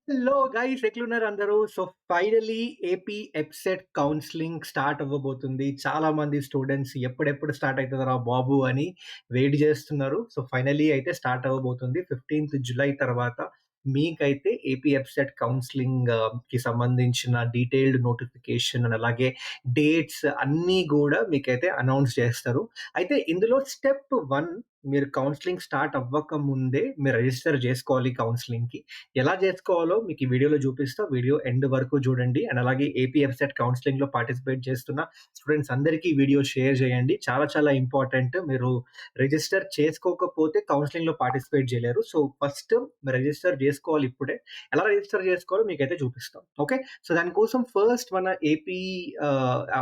Hello guys ఎట్లున్నారు అందరూ? So finally AP EAPCET counselling start అవ్వబోతుంది. చాలా మంది స్టూడెంట్స్ ఎప్పుడెప్పుడు స్టార్ట్ అయితదిరా బాబు అని వెయిట్ చేస్తున్నారు. సో ఫైనలీ అయితే స్టార్ట్ అవ్వబోతుంది. 15th జులై తర్వాత మీకైతే ఏపీ ఎబ్సెట్ కౌన్సెలింగ్ కి సంబంధించిన డీటెయిల్డ్ నోటిఫికేషన్ అండ్ అలాగే డేట్స్ అన్నీ గూడా మీకైతే అనౌన్స్ చేస్తారు. అయితే ఇందులో స్టెప్ 1 మీరు కౌన్సెలింగ్ స్టార్ట్ అవ్వక ముందే మీరు రిజిస్టర్ చేసుకోవాలి కౌన్సెలింగ్‌కి. ఎలా చేసుకోవాలో మీకు ఈ వీడియోలో చూపిస్తా. వీడియో ఎండ్ వరకు చూడండి. అండ్ అలాగే ఏపీ ఎబ్సెట్ కౌన్సెలింగ్‌లో పార్టిసిపేట్ చేస్తున్న స్టూడెంట్స్ అందరికీ ఈ వీడియో షేర్ చేయండి. చాలా చాలా ఇంపార్టెంట్. మీరు రిజిస్టర్ చేసుకోకపోతే కౌన్సెలింగ్‌లో పార్టిసిపేట్ చేయలేరు. సో ఫస్ట్ మీరు రిజిస్టర్ చేసుకోవాలి ఇప్పుడే. ఎలా రిజిస్టర్ చేసుకోవాలో మీకైతే చూపిస్తాం. ఓకే. సో దానికోసం ఫస్ట్ మన ఏపీ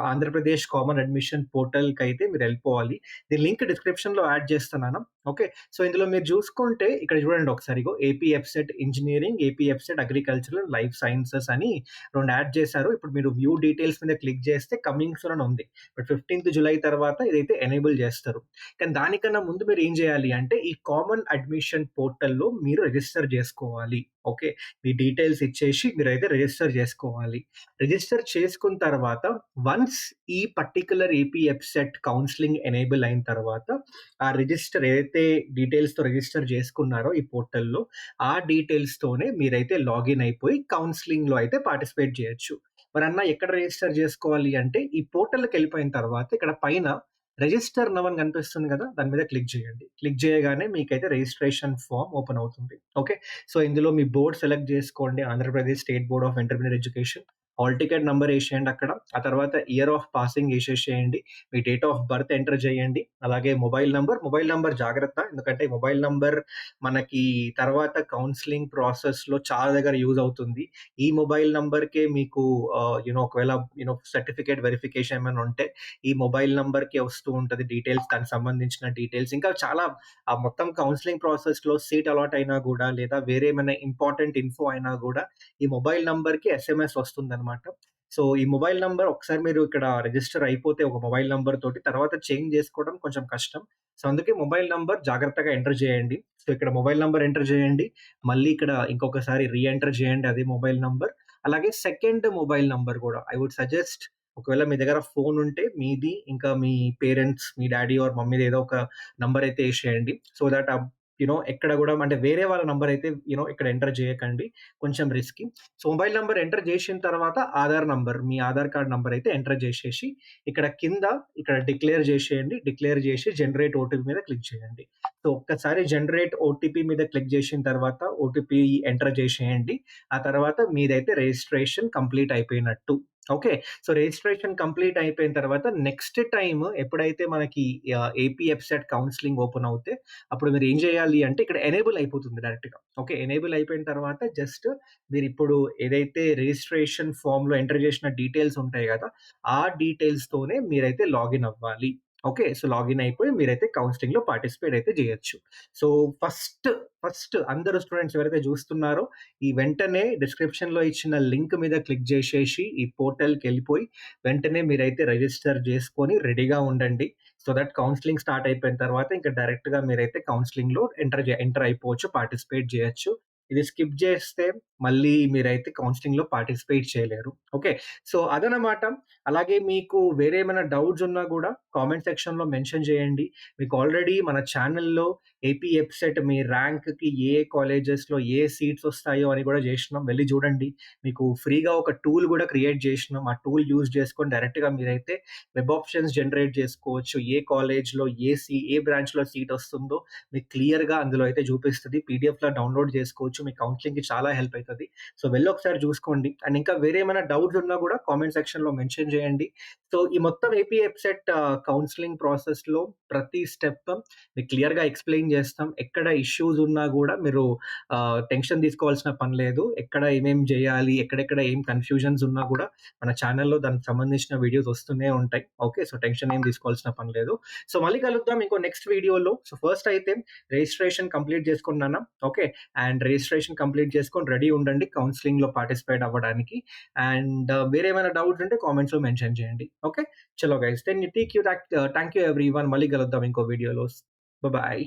ఆంధ్రప్రదేశ్ కామన్ అడ్మిషన్ పోర్టల్‌కైతే మీరు వెళ్ళిపోవాలి. దీని లింక్ డిస్క్రిప్షన్‌లో యాడ్ చేస్తున్నాను. ఓకే. సో ఇందులో మీరు చూసుకుంటే ఇక్కడ చూడండి ఒకసారి ఇగో AP EAPCET engineering, AP EAPCET agricultural, life sciences అని 2 యాడ్ చేశారు. ఇప్పుడు మీరు వ్యూ డీటెయిల్స్ మీద క్లిక్ చేస్తే కమింగ్ సూన్ అని ఉంది. బట్ 15th జులై తర్వాత ఇదైతే ఎనేబుల్ చేస్తారు. కానీ దానికన్నా ముందు మీరు ఏం చేయాలి అంటే ఈ కామన్ అడ్మిషన్ పోర్టల్‌లో మీరు రిజిస్టర్ చేసుకోవాలి. ఓకే. మీ డీటెయిల్స్ ఇచ్చేసి మీరైతే రిజిస్టర్ చేసుకోవాలి. రిజిస్టర్ చేసుకున్న తర్వాత వన్స్ ఈ particular AP EAPCET counselling enable అయిన తర్వాత ఆ రిజిస్టర్ ఏదైతే డీటెయిల్స్‌తో రిజిస్టర్ చేసుకున్నారో ఈ పోర్టల్‌లో, ఆ డీటెయిల్స్‌తోనే మీరైతే లాగిన్ అయిపోయి కౌన్సెలింగ్‌లో అయితే పార్టిసిపేట్ చేయొచ్చు. మరన్నా ఎక్కడ రిజిస్టర్ చేసుకోవాలి అంటే, ఈ పోర్టల్‌కెళ్ళిపోయిన తర్వాత ఇక్కడ పైన రిజిస్టర్ నౌ అని కనిపిస్తుంది కదా! దాని మీద క్లిక్ చేయండి. క్లిక్ చేయగానే మీకైతే రిజిస్ట్రేషన్ ఫార్మ్ ఓపెన్ అవుతుంది. ఓకే. సో, ఇందులో మీ బోర్డ్ సెలెక్ట్ చేసుకోండి. Andhra Pradesh state board of intermediate education. Hall ticket number ఏసేయండి అక్కడ. ఆ తర్వాత ఇయర్ ఆఫ్ పాసింగ్ ఏసేసేయండి. మీ డేట్ ఆఫ్ బర్త్ ఎంటర్ చేయండి. అలాగే మొబైల్ నంబర్ జాగ్రత్త. ఎందుకంటే మొబైల్ నంబర్ మనకి తర్వాత కౌన్సెలింగ్ ప్రాసెస్‌లో చాలా దగ్గర యూజ్ అవుతుంది. ఈ మొబైల్ నంబర్‌కే మీకు ఒకవేళ సర్టిఫికేట్ వెరిఫికేషన్ ఏమైనా ఉంటే ఈ మొబైల్ నంబర్‌కే వస్తూ ఉంటది డీటెయిల్స్, దానికి సంబంధించిన డీటెయిల్స్. ఇంకా చాలా మొత్తం కౌన్సెలింగ్ ప్రాసెస్‌లో సీట్ అలాట్ అయినా గూడా, లేదా వేరే ఏమైనా ఇంపార్టెంట్ ఇన్ఫో అయినా గూడా ఈ మొబైల్ నంబర్‌కి ఎస్ఎంఎస్ వస్తుందనమాట. సో, ఈ మొబైల్ నంబర్ ఒకసారి మీరు ఇక్కడ రిజిస్టర్ అయిపోతే ఒక మొబైల్ నంబర్ తోటి తర్వాత చేంజ్ చేసుకోవడం కొంచెం కష్టం. సో, అందుకే మొబైల్ నంబర్ జాగ్రత్తగా ఎంటర్ చేయండి. సో, ఇక్కడ మొబైల్ నంబర్ ఎంటర్ చేయండి. మళ్ళీ ఇక్కడ ఇంకొకసారి ఎంటర్ చేయండి అదే మొబైల్ నంబర్. అలాగే సెకండ్ మొబైల్ నంబర్ గూడా ఐ వుడ్ సజెస్ట్ ఒకవేళ మీ దగ్గర ఫోన్ ఉంటే మీది, ఇంకా మీ పేరెంట్స్, మీ డ్యాడీ ఆర్ మమ్మీది ఏదో ఒక నంబర్ అయితే ఏసేయండి. సో థట్ ఎక్కడ గూడా అంటే వేరే వాళ్ళ నంబర్ అయితే ఇక్కడ ఎంటర్ చేయకండి. కొంచెం risky. So, mobile number enter చేసిన తర్వాత ఆధార్ నంబర్, మీ ఆధార్ కార్డ్ నంబర్ అయితే ఎంటర్ చేసేసి, ఇక్కడ కింద ఇక్కడ డిక్లేర్ చేసేయండి. డిక్లేర్ చేసి జనరేట్ ఓటీపీ మీద క్లిక్ చేయండి. సో, ఒక్కసారి జనరేట్ ఓటీపీ మీద క్లిక్ చేసిన తర్వాత ఓటీపీ ఎంటర్ చేసేయండి. ఆ తర్వాత మీదైతే రిజిస్ట్రేషన్ కంప్లీట్ అయిపోయినట్టు. ఓకే. సో, రిజిస్ట్రేషన్ కంప్లీట్ అయిపోయిన తర్వాత నెక్స్ట్ టైమ్ ఎప్పుడైతే మనకి ఏపీ ఎబ్సెట్ కౌన్సెలింగ్ ఓపెన్ అవుతే అప్పుడు మీరు ఏం చేయాలి అంటే ఇక్కడ ఎనేబుల్ అయిపోతుంది డైరెక్ట్‌గా. ఓకే. ఎనేబుల్ అయిపోయిన తర్వాత జస్ట్ మీరిప్పుడు ఏదైతే రిజిస్ట్రేషన్ ఫార్మ్‌లో ఎంటర్ చేసిన డీటెయిల్స్ ఉంటాయి గదా! ఆ డీటెయిల్స్‌తోనే మీరైతే లాగిన్ అవ్వాలి. ఓకే. సో, లాగిన్ అయిపోయి మీరైతే కౌన్సెలింగ్‌లో పార్టిసిపేట్ అయితే చేయొచ్చు. సో, ఫస్ట్, ఫస్ట్ అందరూ స్టూడెంట్స్ ఎవరైతే చూస్తున్నారో ఈ వెంటనే డిస్క్రిప్షన్‌లో ఇచ్చిన లింక్ మీద క్లిక్ చేసేసి ఈ పోర్టల్‌కెళ్ళిపోయి వెంటనే మీరైతే రిజిస్టర్ చేసుకొని రెడీగా ఉండండి. సో దట్ కౌన్సెలింగ్ స్టార్ట్ అయిపోయిన తర్వాత ఇంకా డైరెక్ట్‌గా మీరైతే కౌన్సెలింగ్‌లో ఎంటర్ అయిపోవచ్చు. పార్టిసిపేట్ చేయొచ్చు. ఇది స్కిప్ చేస్తే మళ్ళీ మీరైతే కౌన్సెలింగ్‌లో పార్టిసిపేట్ చేయలేరు. ఓకే. సో, అదనమాట. అలాగే మీకు వేరే ఏమైనా డౌట్స్ ఉన్నా గూడా కామెంట్ సెక్షన్‌లో మెన్షన్ చేయండి. మీకు ఆల్రెడీ మన ఛానెల్‌లో ఏపీ ఎబ్సెట్ మీ ర్యాంక్‌కి ఏ కాలేజెస్‌లో ఏ సీట్స్ వస్తాయో అని గూడా జేసినాం. వెళ్లి చూడండి. మీకు ఫ్రీగా ఒక టూల్ గూడా క్రియేట్ జేసినాం. ఆ టూల్ యూజ్ చేసుకొని డైరెక్ట్‌గా మీరైతే వెబ్ ఆప్షన్స్ జనరేట్ చేసుకోవచ్చు. ఏ కాలేజ్‌లో ఏ బ్రాంచ్‌లో సీట్ వస్తుందో మీకు క్లియర్‌గా అందులో అయితే చూపిస్తది. పీడీఎఫ్‌లా డౌన్‌లోడ్ చేసుకోవచ్చు. మీ కౌన్సెలింగ్‌కి చాలా హెల్ప్ అయితది. సో, వెళ్లి ఒకసారి చూసుకోండి. అండ్ ఇంకా వేరే ఏమైనా డౌట్స్ ఉన్నా గూడా కామెంట్ సెక్షన్‌లో మెన్షన్ చేయండి. సో, ఈ మొత్తం ఏపీ ఎబ్సెట్ కౌన్సెలింగ్ ప్రాసెస్‌లో ప్రతి స్టెప్ మీకు క్లియర్‌గా ఎక్స్‌ప్లెయిన్ చేస్తాం. ఎక్కడ ఇష్యూస్ ఉన్నా గూడా మీరు టెన్షన్ తీసుకోవాల్సిన పని లేదు. ఎక్కడ ఏమేం చేయాలి, ఎక్కడెక్కడ ఏం కన్‌ఫ్యూజన్స్ ఉన్నా గూడా మన ఛానెల్‌లో దానికి సంబంధించిన వీడియోస్ వస్తూనే ఉంటాయి. ఓకే. సో, టెన్షన్ ఏం తీసుకోవాల్సిన పని లేదు. సో, మళ్ళీ కలుద్దాం ఇంకో నెక్స్ట్ వీడియోలో. సో, ఫస్ట్ అయితే రిజిస్ట్రేషన్ కంప్లీట్ చేసుకున్నానా? ఓకే. అండ్ రిజిస్ట్రేషన్ కంప్లీట్ చేసుకొని రెడీ ఉండండి కౌన్సెలింగ్‌లో పార్టిసిపేట్ అవ్వడానికి. అండ్ వేరే ఏమైనా డౌట్స్ ఉంటే కామెంట్స్‌లో మెన్షన్ చేయండి. ఓకే. చలో guys then thank you everyone. మళ్ళీ కలుద్దాం ఇంకో వీడియోలో. బాయ్.